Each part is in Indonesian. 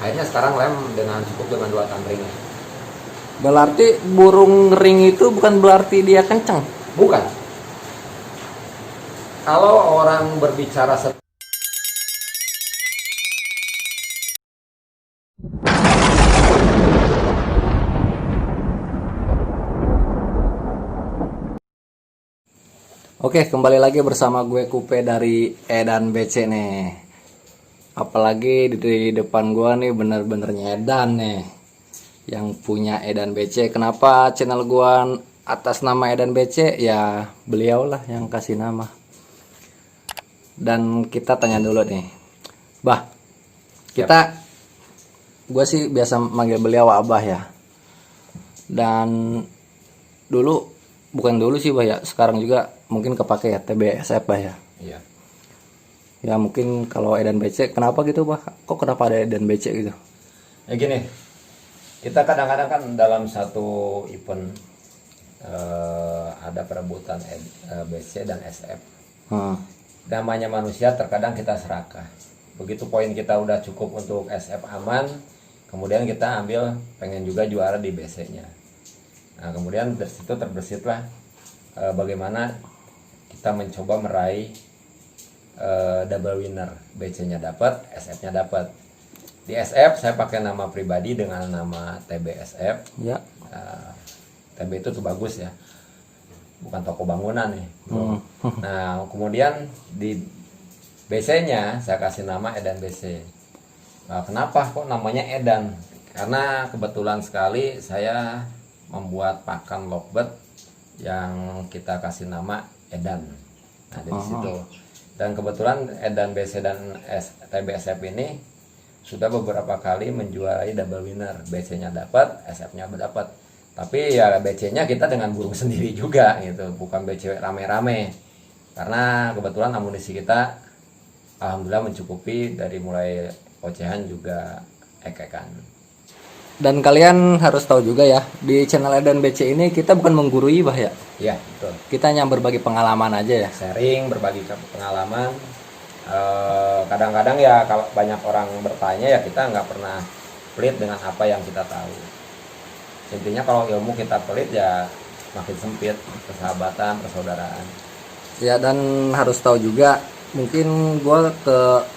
Akhirnya sekarang lem cukup dengan 2 tamring. Berarti burung ring itu bukan berarti dia kenceng. Bukan. Kalau orang berbicara Oke, kembali lagi bersama gue Kupe dari Edan BC nih. Apalagi di depan gue nih bener-bener Edan nih, yang punya Edan BC. Kenapa channel gue atas nama Edan BC? Ya beliau lah yang kasih nama. Dan kita tanya dulu nih, Bah, gue sih biasa manggil beliau Abah ya. Dan bukan dulu sih Bah ya, sekarang juga mungkin kepake ya TBSF Bah ya. Iya. Ya mungkin kalau Edan BC kenapa gitu Bah? Kok kenapa ada Edan BC gitu? Ya gini, kita kadang-kadang kan dalam satu event ada perebutan BC dan SF. Namanya manusia terkadang kita serakah. Begitu poin kita udah cukup untuk SF aman, kemudian kita ambil pengen juga juara di BC-nya. Nah kemudian dari situ terbesitlah bagaimana kita mencoba meraih double winner, BC-nya dapat, SF-nya dapat. Di SF saya pakai nama pribadi dengan nama TBSF. Ya. TB itu tuh bagus ya, bukan toko bangunan nih. Nah kemudian di BC-nya saya kasih nama Edan BC. Nah, kenapa kok namanya Edan? Karena kebetulan sekali saya membuat pakan lovebird yang kita kasih nama Edan. Nah dari situ. Dan kebetulan Edan BC dan TBSF ini sudah beberapa kali menjuarai double winner. BC-nya dapat, SF-nya dapat. Tapi ya BC-nya kita dengan burung sendiri juga gitu, bukan BC rame-rame. Karena kebetulan amunisi kita alhamdulillah mencukupi dari mulai ocehan juga ekekan. Dan kalian harus tahu juga ya, di channel Edan BC ini kita bukan menggurui Bah ya. Iya, betul. Kita hanya berbagi pengalaman aja ya. Sharing, berbagi pengalaman. Kadang-kadang ya kalau banyak orang bertanya ya kita nggak pernah pelit dengan apa yang kita tahu. Intinya kalau ilmu kita pelit ya makin sempit persahabatan, persaudaraan. Ya dan harus tahu juga, mungkin gue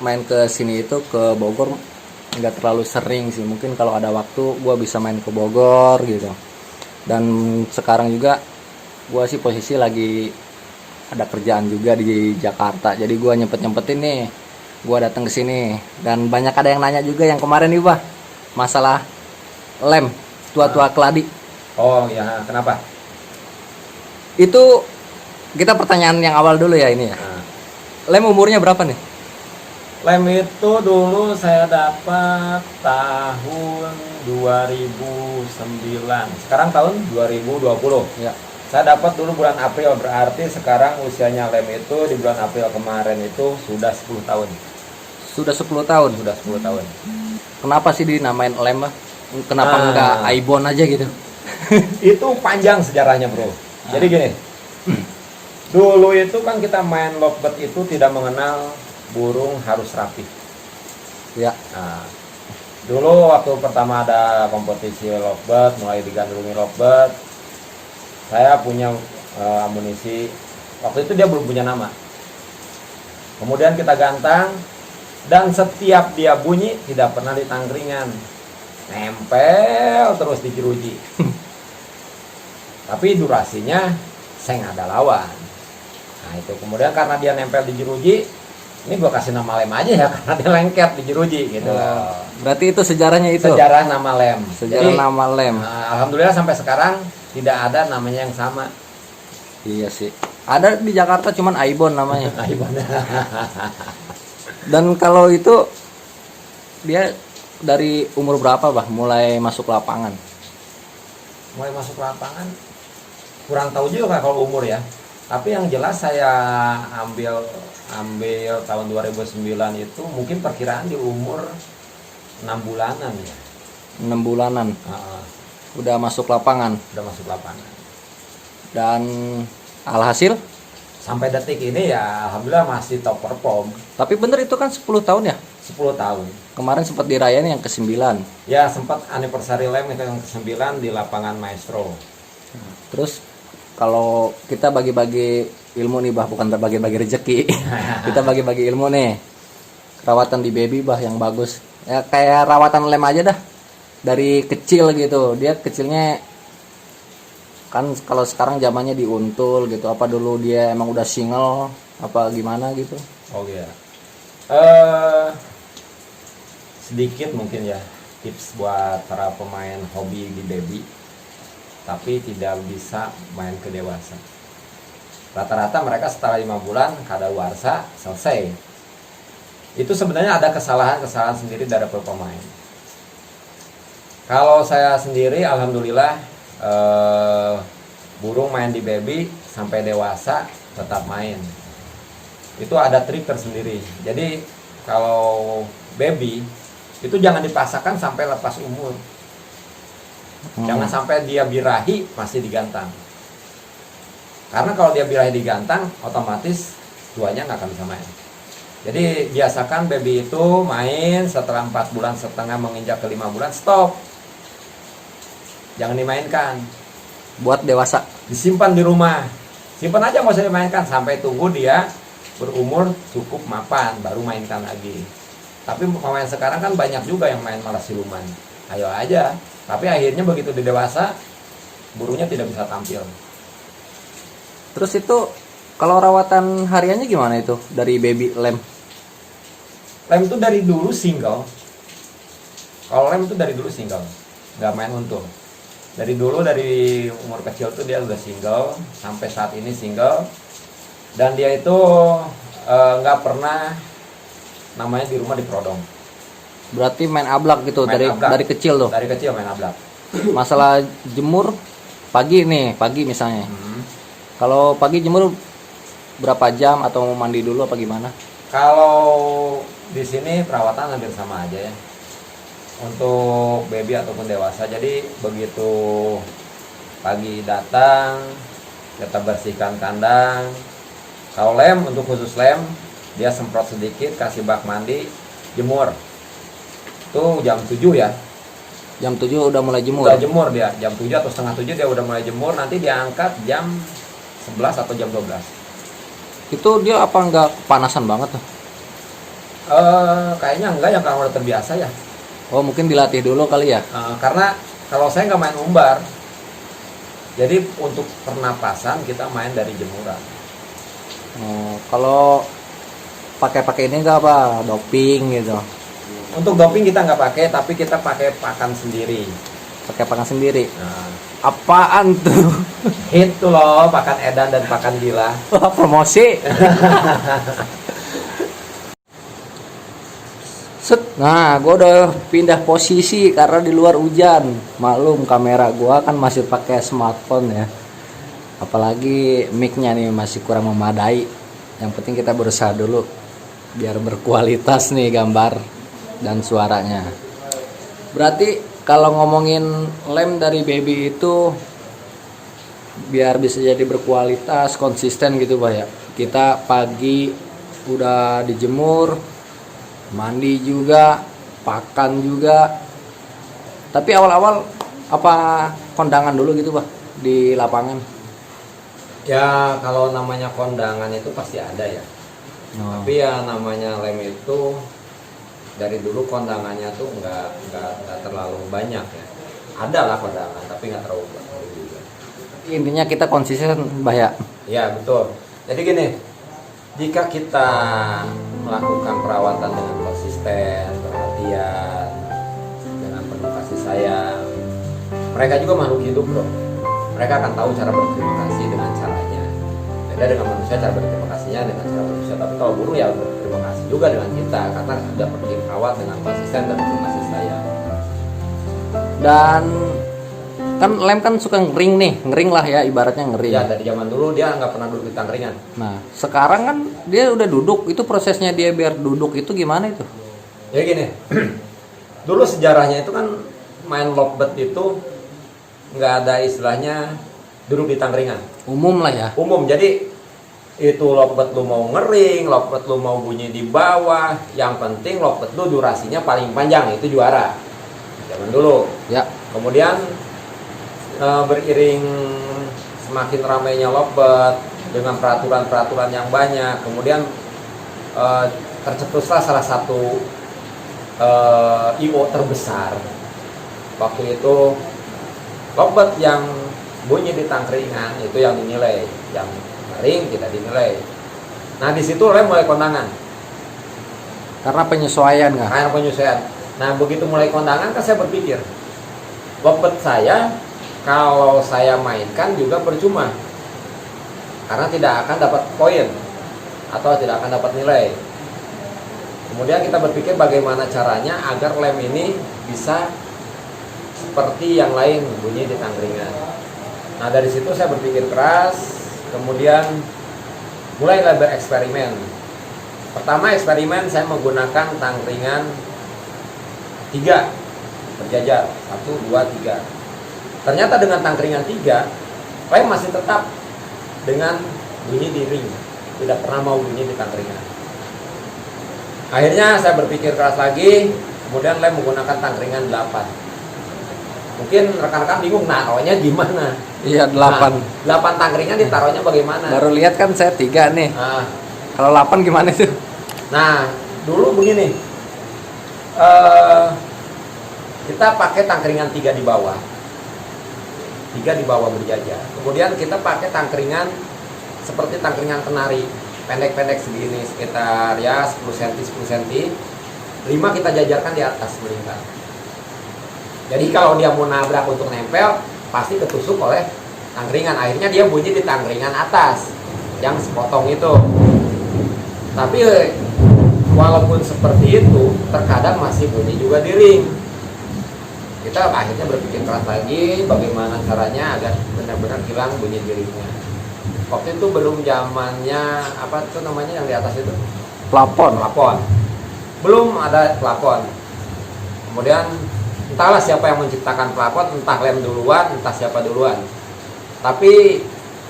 main ke sini itu ke Bogor nggak terlalu sering sih. Mungkin kalau ada waktu gue bisa main ke Bogor gitu. Dan sekarang juga gue sih posisi lagi ada kerjaan juga di Jakarta, jadi gue nyempetin nih gue datang ke sini. Dan banyak ada yang nanya juga yang kemarin nih Bah, masalah lem tua-tua keladi. Oh ya, kenapa? Itu kita pertanyaan yang awal dulu ya ini ya. Lem umurnya berapa nih? Lem itu dulu saya dapat tahun 2009. Sekarang tahun 2020. Ya. Saya dapat dulu bulan April, berarti sekarang usianya lem itu di bulan April kemarin itu sudah 10 tahun. Sudah 10 tahun. Sudah 10 tahun. Kenapa sih dinamain lem Bah? Kenapa enggak Aibon aja gitu? Itu panjang sejarahnya bro. Jadi gini, dulu itu kan kita main lovebird itu tidak mengenal burung harus rapi. Ya. Nah, dulu waktu pertama ada kompetisi lovebird, mulai digandrungi lovebird, saya punya amunisi. Waktu itu dia belum punya nama. Kemudian kita gantang, dan setiap dia bunyi tidak pernah di tangkringan, nempel terus di jeruji. Tapi durasinya saya nggak ada lawan. Nah itu kemudian karena dia nempel di jeruji, ini gue kasih nama lem aja ya karena dia lengket di jeruji gitu. Berarti itu sejarahnya itu. Sejarah nama lem. Sejarah. Jadi, nama lem. Alhamdulillah sampai sekarang tidak ada namanya yang sama. Iya sih. Ada di Jakarta cuman Aibon namanya. Aibon. Dan kalau itu dia dari umur berapa Bah mulai masuk lapangan? Mulai masuk lapangan kurang tahu juga kalau umur ya. Tapi yang jelas saya ambil tahun 2009 itu mungkin perkiraan di umur 6 bulanan ya. 6 bulanan. Udah masuk lapangan. Udah masuk lapangan. Dan alhasil sampai detik ini ya alhamdulillah masih top perform. Tapi bener itu kan 10 tahun ya? 10 10 tahun. Kemarin sempat dirayain yang ke-9. Ya sempat anniversary lem itu yang ke-9 di lapangan Maestro. Terus kalau kita bagi-bagi ilmu nih bah, bukan berbagi-bagi rezeki. Kita bagi-bagi ilmu nih. Rawatan di baby bah yang bagus. Ya kayak rawatan lem aja dah. Dari kecil gitu. Dia kecilnya kan kalau sekarang zamannya diuntul gitu. Apa dulu dia emang udah single apa gimana gitu? Oh iya. Sedikit mungkin ya tips buat para pemain hobi di baby, tapi tidak bisa main ke dewasa. Rata-rata mereka setelah 5 bulan kadaluarsa selesai. Itu sebenarnya ada kesalahan-kesalahan sendiri dari pemain. Kalau saya sendiri, alhamdulillah burung main di baby sampai dewasa tetap main. Itu ada trik tersendiri. Jadi kalau baby itu jangan dipaksakan sampai lepas umur. Jangan sampai dia birahi masih digantang. Karena kalau dia birahi digantang, otomatis tuanya nggak akan bisa main. Jadi biasakan baby itu main setelah 4 bulan setengah menginjak ke 5 bulan, stop. Jangan dimainkan. Buat dewasa. Disimpan di rumah. Simpan aja, nggak usah dimainkan sampai tunggu dia berumur cukup mapan, baru mainkan lagi. Tapi pemain sekarang kan banyak juga yang main malah siluman. Ayo aja. Tapi akhirnya begitu di dewasa, burungnya tidak bisa tampil. Terus itu kalau rawatan hariannya gimana itu dari baby lem? Lem itu dari dulu single. Kalau lem itu dari dulu single, nggak main untung. Dari dulu, dari umur kecil tuh dia udah single, sampai saat ini single. Dan dia itu nggak pernah namanya di rumah diprodong. Berarti main ablak gitu Main ablak. dari kecil tuh. Dari kecil main ablak. Masalah jemur pagi misalnya. Kalau pagi jemur berapa jam atau mau mandi dulu apa gimana? Kalau di sini perawatan hampir sama aja ya. Untuk baby ataupun dewasa. Jadi begitu pagi datang, kita bersihkan kandang. Kalau lem, untuk khusus lem, dia semprot sedikit, kasih bak mandi, jemur. Itu jam 7 ya. Jam 7 udah mulai jemur. Udah jemur dia, jam 7 atau setengah 7 dia udah mulai jemur. Nanti dia angkat jam 11 atau jam 12. Itu dia apa nggak kepanasan banget tuh? Kayaknya enggak ya, karena udah terbiasa ya. Oh mungkin dilatih dulu kali ya. Karena kalau saya nggak main umbar, jadi untuk pernapasan kita main dari jemuran. Oh, kalau pakai ini nggak apa doping gitu? Untuk doping kita nggak pakai, tapi kita pakai pakan sendiri. Pakai pakan sendiri. Nah, Apaan tuh? itu loh pakan edan dan pakan gila. Wah, promosi. Set. Nah, gue udah pindah posisi karena di luar hujan. Maklum kamera gue kan masih pakai smartphone ya. Apalagi mic-nya nih masih kurang memadai. Yang penting kita berusaha dulu biar berkualitas nih gambar dan suaranya. Berarti kalau ngomongin lem dari baby itu biar bisa jadi berkualitas, konsisten gitu Pak ya. Kita pagi udah dijemur, mandi juga, pakan juga. Tapi awal-awal apa kondangan dulu gitu Pak di lapangan? Ya kalau namanya kondangan itu pasti ada ya. Oh. Tapi ya namanya lem itu dari dulu kondangannya tuh nggak terlalu banyak ya. Ada lah kondangan tapi nggak terlalu banyak juga. Intinya kita konsisten Mbah ya. Ya betul. Jadi gini, jika kita melakukan perawatan dengan konsisten, perhatian, dengan penuh kasih sayang, mereka juga makhluk hidup bro. Mereka akan tahu cara berterima kasih dengan caranya. Beda dengan manusia, cara berterima kasihnya dengan cara manusia. Tapi kalau burung ya berterima kasih juga dengan kita karena sudah perlu dirawat dengan konsisten dan penuh kasih sayang. Dan kan lem kan suka ngering lah ya, ibaratnya ngering. Ya dari zaman dulu dia nggak pernah duduk di tangkringan. Nah sekarang kan dia udah duduk, itu prosesnya dia biar duduk itu gimana itu? Ya gini, dulu sejarahnya itu kan main lovebird itu nggak ada istilahnya duduk di tangkringan. Umum lah ya. Umum, jadi itu lovebird lu mau ngering, lovebird lu mau bunyi di bawah, yang penting lovebird lu durasinya paling panjang, itu juara zaman dulu Ya. kemudian beriring semakin ramainya lovebird dengan peraturan-peraturan yang banyak, kemudian tercetuslah salah satu IO terbesar waktu itu, lovebird yang bunyi di tangkringan itu yang dinilai, yang ring tidak dinilai. Nah di situ lem mulai kondangan Karena penyesuaian nggak? karena penyesuaian. Nah begitu mulai kondangan kan saya berpikir, lovebird saya kalau saya mainkan juga percuma karena tidak akan dapat poin atau tidak akan dapat nilai. Kemudian kita berpikir bagaimana caranya agar lem ini bisa seperti yang lain bunyi di tangkringan. Nah dari situ saya berpikir keras, kemudian mulailah bereksperimen. Pertama eksperimen saya menggunakan tangkringan 3 berjajar, 1, 2, 3. Ternyata dengan tangkringan 3 lem masih tetap dengan bunyi di ring, tidak pernah mau bunyi di tangkringan. Akhirnya saya berpikir keras lagi, kemudian lem menggunakan tangkringan 8. Mungkin rekan-rekan bingung naruhnya gimana. Iya, 8. Nah, 8 tangkringan ditaruhnya bagaimana? Baru lihat kan saya 3 nih. Nah, Kalau 8 gimana tuh? nah, dulu begini. Kita pakai tangkringan 3 di bawah. 3 di bawah berjajar. Kemudian kita pakai tangkringan seperti tangkringan kenari, pendek-pendek segini, sekitar ya 10 cm 10 cm. 5 kita jajarkan di atas melingkar. Jadi kalau dia mau nabrak untuk nempel, pasti ketusuk oleh tangkringan. Akhirnya dia bunyi di tangkringan atas yang sepotong itu. Tapi walaupun seperti itu, terkadang masih bunyi juga di ring. Kita akhirnya berpikir keras lagi bagaimana caranya agar benar-benar hilang bunyi di ringnya. Waktu itu belum zamannya apa itu namanya yang di atas itu? Plafon. Plafon. Belum ada plafon. Kemudian entahlah siapa yang menciptakan plafon, entah lem duluan, entah siapa duluan. Tapi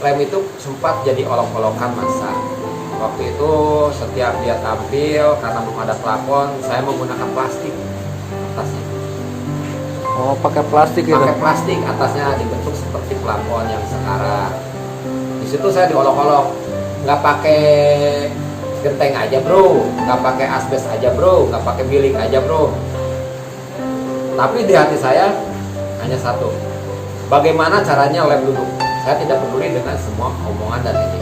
lem itu sempat jadi olok-olokan masa. Waktu itu setiap dia tampil karena belum ada plafon, saya menggunakan plastik atasnya. Oh, pakai plastik gitu. Pakai plastik atasnya dibentuk seperti plafon yang sekarang. Di situ saya diolok-olok, nggak pakai genteng aja bro, nggak pakai asbes aja bro, nggak pakai bilik aja bro. Tapi di hati saya hanya satu, bagaimana caranya lem duduk. Saya tidak peduli dengan semua omongan dan ini.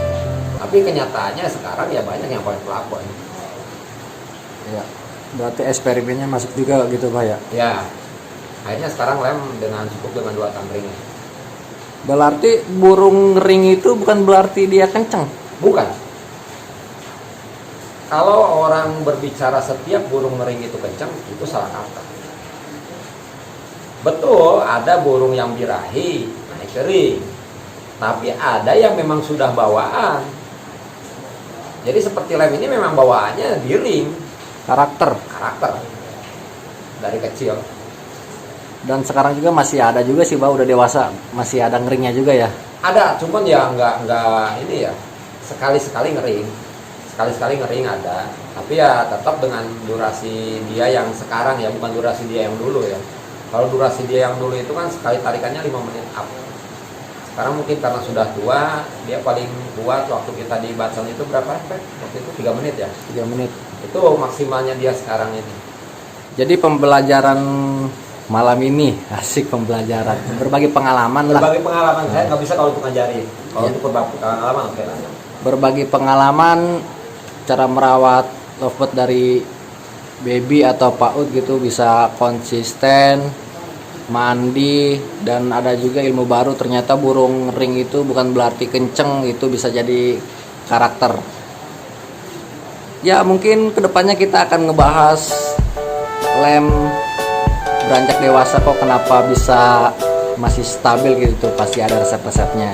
Tapi kenyataannya sekarang ya banyak yang pakai plafon. Ya. Berarti eksperimennya masuk juga gitu Pak ya? Ya, akhirnya sekarang lem cukup dengan 2 tangkringan. Berarti burung ring itu bukan berarti dia kenceng? Bukan. Kalau orang berbicara setiap burung ngering itu kencang, itu salah kata. Betul, ada burung yang birahi naik ke ring, tapi ada yang memang sudah bawaan. Jadi seperti lem ini memang bawaannya di ring, Karakter. dari kecil. Dan sekarang juga masih ada juga sih Pak, udah dewasa masih ada ngeringnya juga ya? Ada, cuman ya nggak ini ya, sekali-sekali ngering ada, tapi ya tetap dengan durasi dia yang sekarang ya, bukan durasi dia yang dulu ya. Kalau durasi dia yang dulu itu kan sekali tarikannya 5 menit up. Sekarang mungkin karena sudah tua, dia paling kuat waktu kita di Batson itu berapa? Waktu itu 3 menit ya? 3 menit. Itu maksimalnya dia sekarang ini. Jadi pembelajaran malam ini, asik pembelajaran. Berbagi pengalaman lah. Berbagi pengalaman, saya nggak bisa kalau untuk ngajarin. Kalau untuk berbagi pengalaman, oke lah. Berbagi pengalaman, cara merawat lovebird dari baby atau PAUD gitu bisa konsisten, mandi, dan ada juga ilmu baru, ternyata burung ring itu bukan berarti kenceng, itu bisa jadi karakter. Ya mungkin kedepannya kita akan ngebahas lem beranjak dewasa kok kenapa bisa masih stabil gitu, pasti ada resep-resepnya.